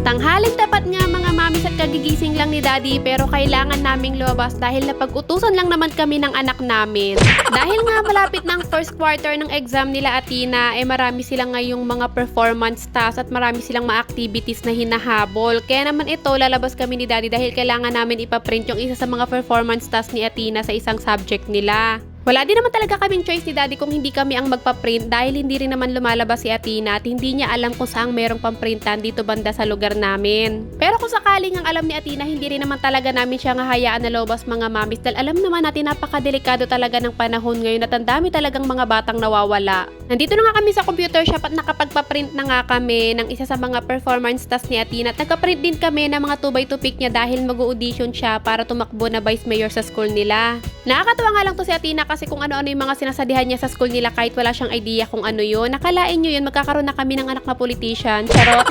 Tanghaling tapat nga mga mamis at kagigising lang ni Daddy pero kailangan naming lumabas dahil napag-utusan lang naman kami ng anak namin. Dahil nga malapit ng first quarter ng exam nila Athena, marami silang ngayong mga performance tasks at marami silang mga activities na hinahabol. Kaya naman ito, lalabas kami ni Daddy dahil kailangan namin ipaprint yung isa sa mga performance tasks ni Athena sa isang subject nila. Wala din naman talaga kaming choice ni Daddy kung hindi kami ang magpa-print dahil hindi rin naman lumalabas si Athena at hindi niya alam kung saang merong pamprintan dito banda sa lugar namin. Pero kung sakaling ang alam ni Athena, hindi rin naman talaga namin siya hayaan na lumabas mga mamis dahil alam naman natin napakadelikado talaga ng panahon ngayon at ang dami talagang mga batang nawawala. Nandito na nga kami sa computer shop at nakapagpa-print na nga kami ng isa sa mga performance tasks ni Athena at nagka-print din kami ng mga 2x2 pic niya dahil mag-audition siya para tumakbo na vice mayor sa school nila. Nakakatawa nga lang to si Athena kasi kung ano-ano yung mga sinasadihan niya sa school nila kahit wala siyang idea kung ano yun. Nakalain nyo yun, magkakaroon na kami ng anak na politician. Charot.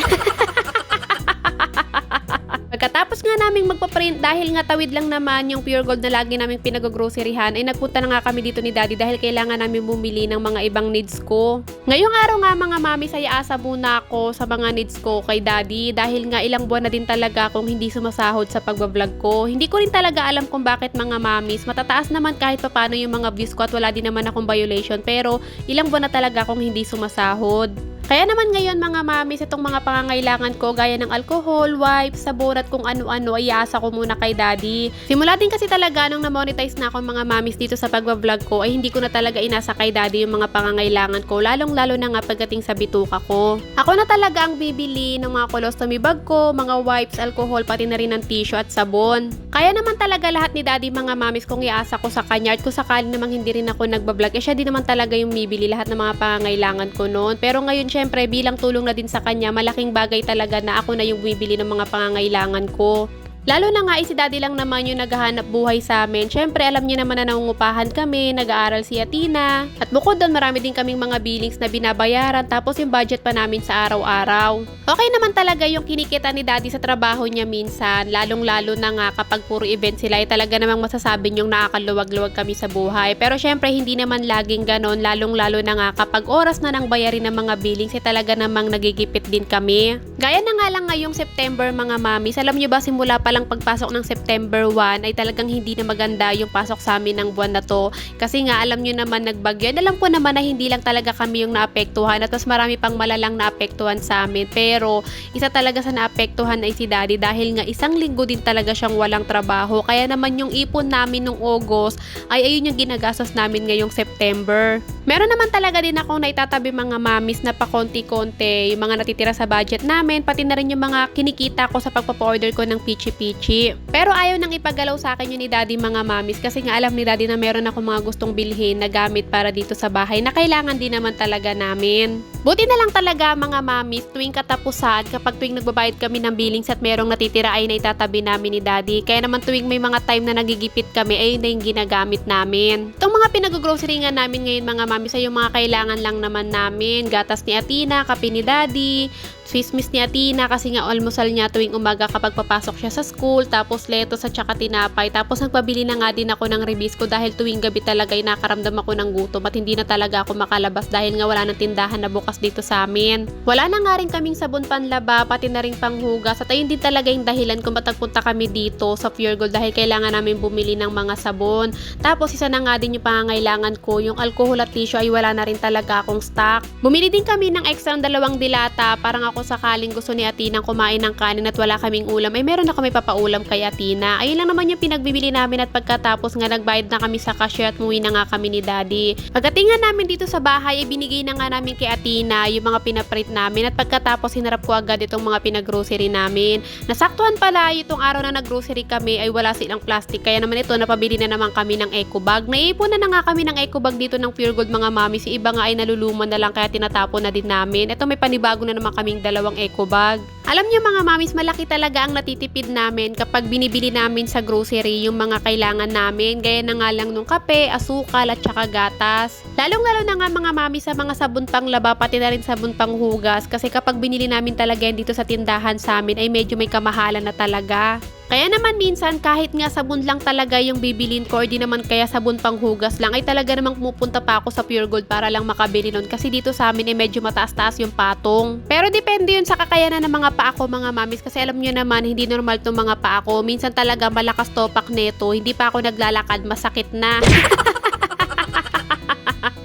Pagkatapos nga naming magpa-print dahil nga tawid lang naman yung Pure Gold na lagi naming pinag-groceryhan ay nagpunta na nga kami dito ni Daddy dahil kailangan namin bumili ng mga ibang needs ko. Ngayong araw nga mga mami, saya asa muna ako sa mga needs ko kay Daddy dahil nga ilang buwan na din talaga akong hindi sumasahod sa pagbablog ko. Hindi ko rin talaga alam kung bakit mga mamis, matataas naman kahit papano yung mga views ko at wala din naman akong violation pero ilang buwan na talaga akong hindi sumasahod. Kaya naman ngayon mga mamis, itong mga pangangailangan ko gaya ng alcohol, wipes, sabon at kung ano-ano ay iasa ko muna kay Daddy. Simula din kasi talaga nung na-monetize na ako mga mamis dito sa pagbablog ko ay hindi ko na talaga inasa kay Daddy yung mga pangangailangan ko, lalong-lalo na nga pagdating sa bituka ko. Ako na talaga ang bibili ng mga colostomy bag ko, mga wipes, alcohol, pati na rin ng tissue at sabon. Kaya naman talaga lahat ni Daddy mga mamis kung iasa ko sa kanya at kung sakali namang hindi rin ako nagbablog, siya din naman talaga yung bibili lahat ng mga pangangailangan ko noon. Pero ngayon syempre bilang tulong na din sa kanya, malaking bagay talaga na ako na yung bibili ng mga pangangailangan ko. Lalo na nga si Daddy lang naman yung naghahanap buhay sa amin. Syempre alam niyo naman na nangungupahan kami, nag-aaral si Athena. At bukod doon marami din kaming mga billings na binabayaran tapos yung budget pa namin sa araw-araw. Okay naman talaga yung kinikita ni Daddy sa trabaho niya minsan, lalong-lalo na nga kapag puro event sila ay talaga namang masasabi niyong nakakaluwag-luwag kami sa buhay. Pero syempre hindi naman laging ganon, lalong-lalo na nga kapag oras na nang bayarin ng mga billings ay talaga namang nagigipit din kami. Gaya na nga lang ngayong September mga mamis, alam niyo ba simula pa lang pagpasok ng September 1 ay talagang hindi na maganda yung pasok sa amin ng buwan na to kasi nga alam nyo naman nagbagyo. Alam ko naman na hindi lang talaga kami yung naapektuhan at mas marami pang malalang naapektuhan sa amin pero isa talaga sa naapektuhan ay si Daddy dahil nga isang linggo din talaga siyang walang trabaho kaya naman yung ipon namin nung August ay ayun yung ginagastos namin ngayong September. Meron naman talaga din akong naitatabi mga mamis na pa konti-konti yung mga natitira sa budget namin pati na rin yung mga kinikita ko sa pagpapa-order ko ng Pichi. Pero ayaw nang ipagalaw sa akin yun ni Daddy mga mamis kasi nga alam ni Daddy na meron ako mga gustong bilhin na gamit para dito sa bahay na kailangan din naman talaga namin. Buti na lang talaga mga mamis tuwing katapusan kapag tuwing nagbabayad kami ng billings at merong natitira ay naitatabi namin ni Daddy. Kaya naman tuwing may mga time na nagigipit kami ay yun na yung ginagamit namin. Itong mga pinag-grocery nga namin ngayon mga mamis ay yung mga kailangan lang naman namin. Gatas ni Athena, kape ni Daddy, Swiss Miss ni Athena kasi nga almusal niya tuwing umaga kapag papasok siya sa school, tapos lettuce at saka tinapay. Tapos nagpabili na nga din ako ng Ribisco dahil tuwing gabi talaga ay nakaramdam ako ng gutom at hindi na talaga ako makalabas dahil nga wala nang tindahan na bukas dito sa amin. Wala na nga rin kaming sabon panlaba, pati na rin panghugas at ayun din talaga yung dahilan kung ba't nagpunta kami dito sa Pure Gold dahil kailangan namin bumili ng mga sabon. Tapos isa na nga din yung pangangailangan ko, yung alcohol at tissue ay wala na rin talaga akong stock. Bumili din kami ng extra 2 dilata parang ako sakaling gusto ni Athena kumain ng kanin at wala kaming ulam ay meron ako may papaulam kay Athena. Ayun lang naman yung pinagbibili namin at pagkatapos nga nagbayad na kami sa cashier at muwi na nga kami ni Daddy. Pagdating namin dito sa bahay ay binigay na nga namin kay Athena yung mga pinaprint namin at pagkatapos hinarap ko agad itong mga pinag-grocery namin. Nasaktuhan pala itong araw na nag-grocery kami ay wala silang plastic kaya naman ito napabili na naman kami ng eco bag. Naipon na nga kami ng eco bag dito ng Pure Gold mga mami. Si iba nga ay naluluman na lang kaya tinatapon na din namin. Ito may panibago na naman kaming 2 eco bag. Alam niyo mga mamis, malaki talaga ang natitipid namin kapag binibili namin sa grocery yung mga kailangan namin. Gaya na nga lang nung kape, asukal at saka gatas. Lalong-lalo na nga mga mamis sa mga sabon pang laba pati na rin sabon pang hugas kasi kapag binili namin talaga yan dito sa tindahan sa amin ay medyo may kamahalan na talaga. Kaya naman minsan kahit nga sabon lang talaga yung bibilin ko or di naman kaya sabon panghugas lang ay talaga namang pumupunta pa ako sa Pure Gold para lang makabili nun kasi dito sa amin ay medyo mataas-taas yung patong. Pero depende yun sa kakayanan ng mga paa ko mga mamis kasi alam nyo naman hindi normal tong mga paa ko. Minsan talaga malakas topak neto, hindi pa ako naglalakad, masakit na.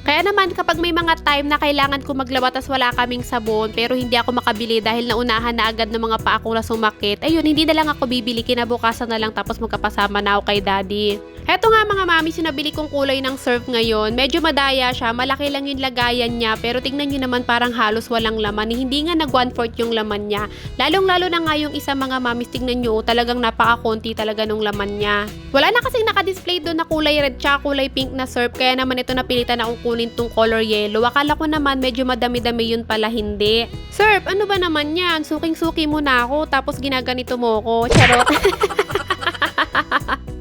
Kaya naman kapag may mga time na kailangan ko maglaba tas wala kaming sabon pero hindi ako makabili dahil naunahan na agad ng mga paa ko na sumakit, ayun hindi na lang ako bibili, kinabukasan na lang tapos magkapasama na ako kay daddy. Heto nga mga mami, sinabili kong kulay ng surf ngayon. Medyo madaya siya, malaki lang yung lagayan niya pero tignan nyo naman parang halos walang laman. Hindi nga nag 1/4 yung laman niya. Lalong-lalo na nga yung isa mga mamis, tignan nyo talagang napaka-konti talaga nung laman niya. Wala na kasing naka-display doon na kulay red tsaka kulay pink na surf kaya naman ito napilitan akong kunin tong color yellow. Akala ko naman medyo madami-dami yun pala, hindi. Surf, ano ba naman yan? Suking-suki mo na ako tapos ginaganito mo ko. Charot.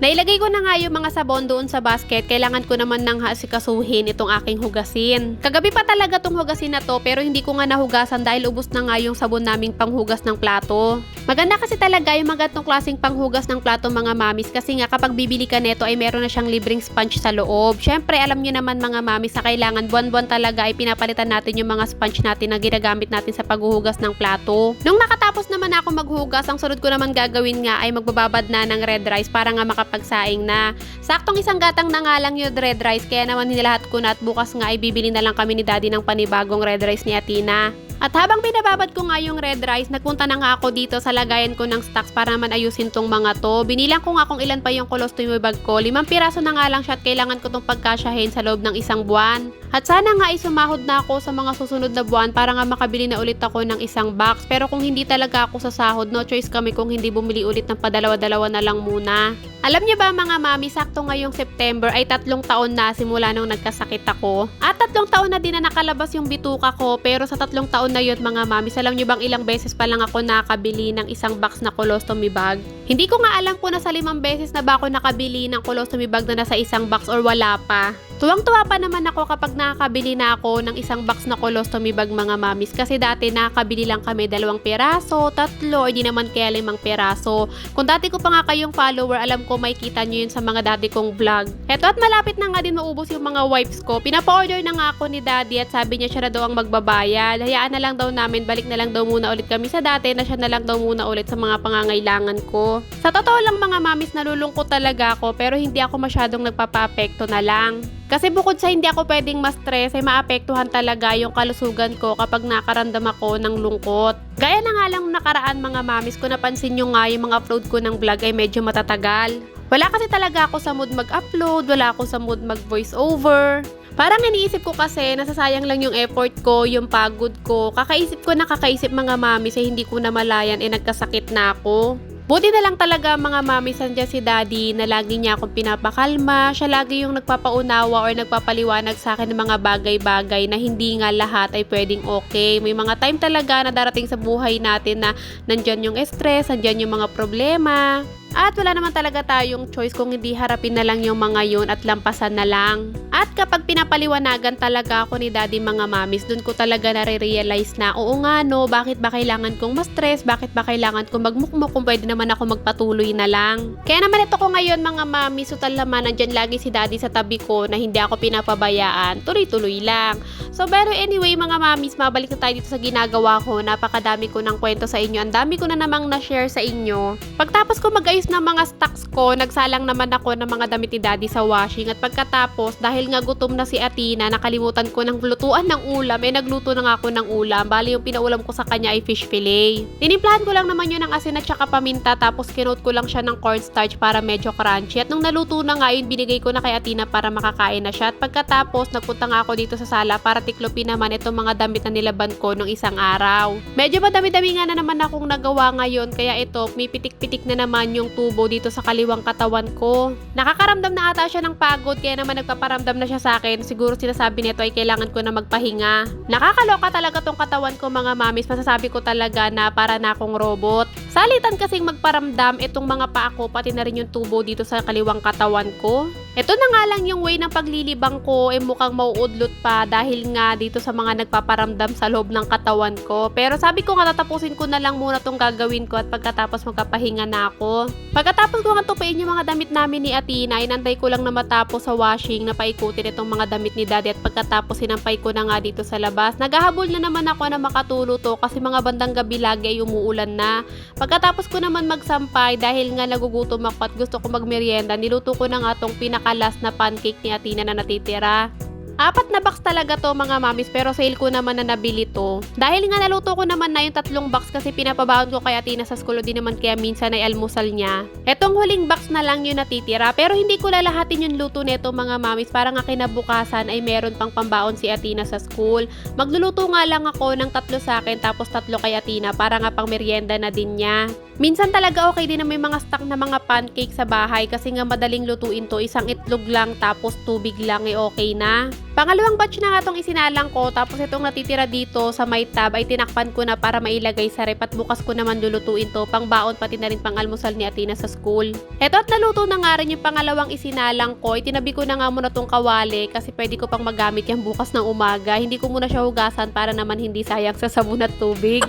Nailagay ko na nga yung mga sabon doon sa basket. Kailangan ko naman nang asikasuhin itong aking hugasin. Kagabi pa talaga tong hugasin na to pero hindi ko nga nahugasan dahil ubos na nga yung sabon naming panghugas ng plato. Maganda kasi talaga yung mga ganitong klaseng panghugas ng plato mga mamis kasi nga kapag bibili ka neto ay meron na siyang libreng sponge sa loob. Syempre alam nyo naman mga mamis na kailangan buwan-buwan talaga ay pinapalitan natin yung mga sponge natin na ginagamit natin sa paghuhugas ng plato. Nung nakatapos naman ako maghugas, ang sunod ko naman gagawin nga ay magbababad na ng red rice para nga makapagsaing na. Saktong isang gatang na nga lang yung red rice kaya naman hinilahat ko na at bukas nga ay bibili na lang kami ni daddy ng panibagong red rice ni Atina. At habang binababad ko nga yung red rice, nagpunta na nga ako dito sa lagayan ko ng stocks para naman ayusin tong mga to. Binilang ko nga kung ilan pa yung colostomy bag ko. 5 piraso na nga lang siya at kailangan ko tong pagkasyahin sa loob ng 1 buwan. At sana nga isumahod na ako sa mga susunod na buwan para nga makabili na ulit ako ng 1 box. Pero kung hindi talaga ako sa sahod, no choice kami kung hindi bumili ulit ng padalawa-dalawa na lang muna. Alam niyo ba mga mami, sakto ngayong September ay 3 taon na simula nung nagkasakit ako. At 3 taon na din na nakalabas yung bituka ko pero sa 3 taon na yun mga mami, alam niyo bang ilang beses pa lang ako nakabili ng 1 box na colostomy bag? Hindi ko nga alam kung nasa 5 beses na ba ako nakabili ng colostomy bag na nasa 1 box or wala pa. Tuwang-tuwa pa naman ako kapag nakakabili na ako ng 1 box na colostomy bag mga mamis kasi dati nakakabili lang kami 2 piraso, 3 o di naman kaya 5 piraso. Kung dati ko pa nga kayong follower, alam ko may kita nyo yun sa mga dati kong vlog. Eto at malapit na nga din maubos yung mga wipes ko. Pinapa-order na nga ako ni daddy at sabi niya siya na daw ang magbabayad. Hayaan na lang daw namin, balik na lang daw muna ulit kami sa dati na siya na lang daw muna ulit sa mga pangangailangan ko. Sa totoo lang mga mamis, nalulungkot talaga ako pero hindi ako masyadong nagpapa-apekto na lang. Kasi bukod sa hindi ako pwedeng ma-stress ay maapektuhan talaga yung kalusugan ko kapag nakaramdam ako ng lungkot. Gaya na nga lang nakaraan mga mamis ko, napansin nyo nga yung mga upload ko ng vlog ay medyo matatagal. Wala kasi talaga ako sa mood mag-upload, wala ako sa mood mag-voice over. Parang iniisip ko kasi nasasayang lang yung effort ko, yung pagod ko. Kakaisip ko na kakaisip mga mamis ay hindi ko na malayan nagkasakit na ako. Buti na lang talaga mga mami, sandyan si daddy na lagi niya akong pinapakalma. Siya lagi yung nagpapaunawa or nagpapaliwanag sa akin ng mga bagay-bagay na hindi nga lahat ay pwedeng okay. May mga time talaga na darating sa buhay natin na nandyan yung stress, nandyan yung mga problema. At wala naman talaga tayong choice kung hindi harapin na lang yung mga yun at lampasan na lang. At kapag pinapaliwanagan talaga ako ni daddy mga mamis, dun ko talaga nare-realize na oo nga no, bakit ba kailangan kong ma-stress, bakit ba kailangan kong magmukmuk kung pwede naman ako magpatuloy na lang. Kaya naman ito ko ngayon mga mamis, sutal naman nandyan lagi si daddy sa tabi ko na hindi ako pinapabayaan, tuloy-tuloy lang. So pero anyway mga mamis, mabalik na tayo dito sa ginagawa ko. Napakadami ko ng kwento sa inyo, ang dami ko na namang na-share sa inyo. Pagtapos ko mag-ayos ng mga stocks ko, nagsalang naman ako ng mga damit ni daddy sa washing at pagkatapos dahil nga gutom na si Atina, nakalimutan ko ng lutuan ng ulam, nagluto na nga ako ng ulam. Bali yung pinaulam ko sa kanya ay fish fillet. Tinimplahan ko lang naman yun ng asin at saka paminta tapos kinoat ko lang siya ng cornstarch para medyo crunchy at nung naluto na nga yun, binigay ko na kay Atina para makakain na siya at pagkatapos nagpunta nga ako dito sa sala para tiklopin naman itong mga damit na nilaban ko nung isang araw. Medyo madami-dami nga na naman akong nagawa ngayon kaya ito, may pitik-pitik na naman yung tubo dito sa kaliwang katawan ko. Nakakaramdam na ata siya ng pagod kaya naman nagpaparamdam na siya sa akin. Siguro sinasabi nito ay kailangan ko na magpahinga. Nakakaloka talaga tong katawan ko mga mamis. Masasabi ko talaga na para na akong robot. Salitan kasing magparamdam itong mga paa ko pati na rin yung tubo dito sa kaliwang katawan ko. Ito na nga lang yung way ng paglilibang ko mukhang mauudlot pa dahil nga dito sa mga nagpaparamdam sa loob ng katawan ko. Pero sabi ko nga tatapusin ko na lang muna tong gagawin ko at pagkatapos magpapahinga na ako. Pagkatapos ko nga tupiin yung mga damit namin ni Athena, inantay ko lang na matapos sa washing na paikutin itong mga damit ni Daddy at pagkatapos sinampay ko na nga dito sa labas. Naghahabol na naman ako na makatuluto kasi mga bandang gabi lagi ay umuulan na. Pagkatapos ko naman magsampay dahil nga nagugutom ako at gusto ko magmerienda, niluto ko na nga tong pinakalas na pancake ni Athena na natitira. 4 na box talaga to mga mamis pero sale ko naman na nabili to. Dahil nga naluto ko naman na yung 3 box kasi pinapabaon ko kay Athena sa school din naman kaya minsan ay almusal niya. Etong huling box na lang yung natitira pero hindi ko lalahatin yung luto nito mga mamis para nga kinabukasan ay meron pang pambaon si Athena sa school. Magluluto nga lang ako ng 3 sa akin tapos 3 kay Athena para nga pang merienda na din niya. Minsan talaga okay din na may mga stock na mga pancake sa bahay kasi nga madaling lutuin to, isang itlog lang tapos tubig lang okay na. Pangalawang batch na nga itong isinalang ko tapos itong natitira dito sa may tab ay tinakpan ko na para mailagay sa rep at bukas ko naman lulutuin to pang baon pati na rin pang almusal ni Athena sa school. Eto at naluto na nga rin yung pangalawang isinalang ko, itinabi ko na nga muna tong kawali kasi pwede ko pang magamit yan bukas ng umaga. Hindi ko muna siya hugasan para naman hindi sayang sa sabon at tubig.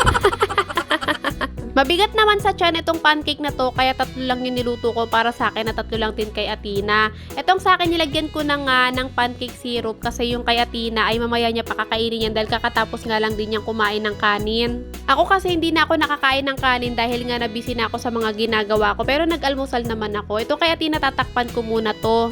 Mabigat naman sa tiyan itong pancake na to kaya 3 lang yung niluto ko para sa akin at 3 lang din kay Athena. Itong sa akin nilagyan ko na nga ng pancake syrup kasi yung kay Athena ay mamaya niya pakakainin yan dahil kakatapos nga lang din niyang kumain ng kanin. Ako kasi hindi na ako nakakain ng kanin dahil nga nabisi na ako sa mga ginagawa ko pero nag-almusal naman ako. Ito kay Athena tatakpan ko muna to.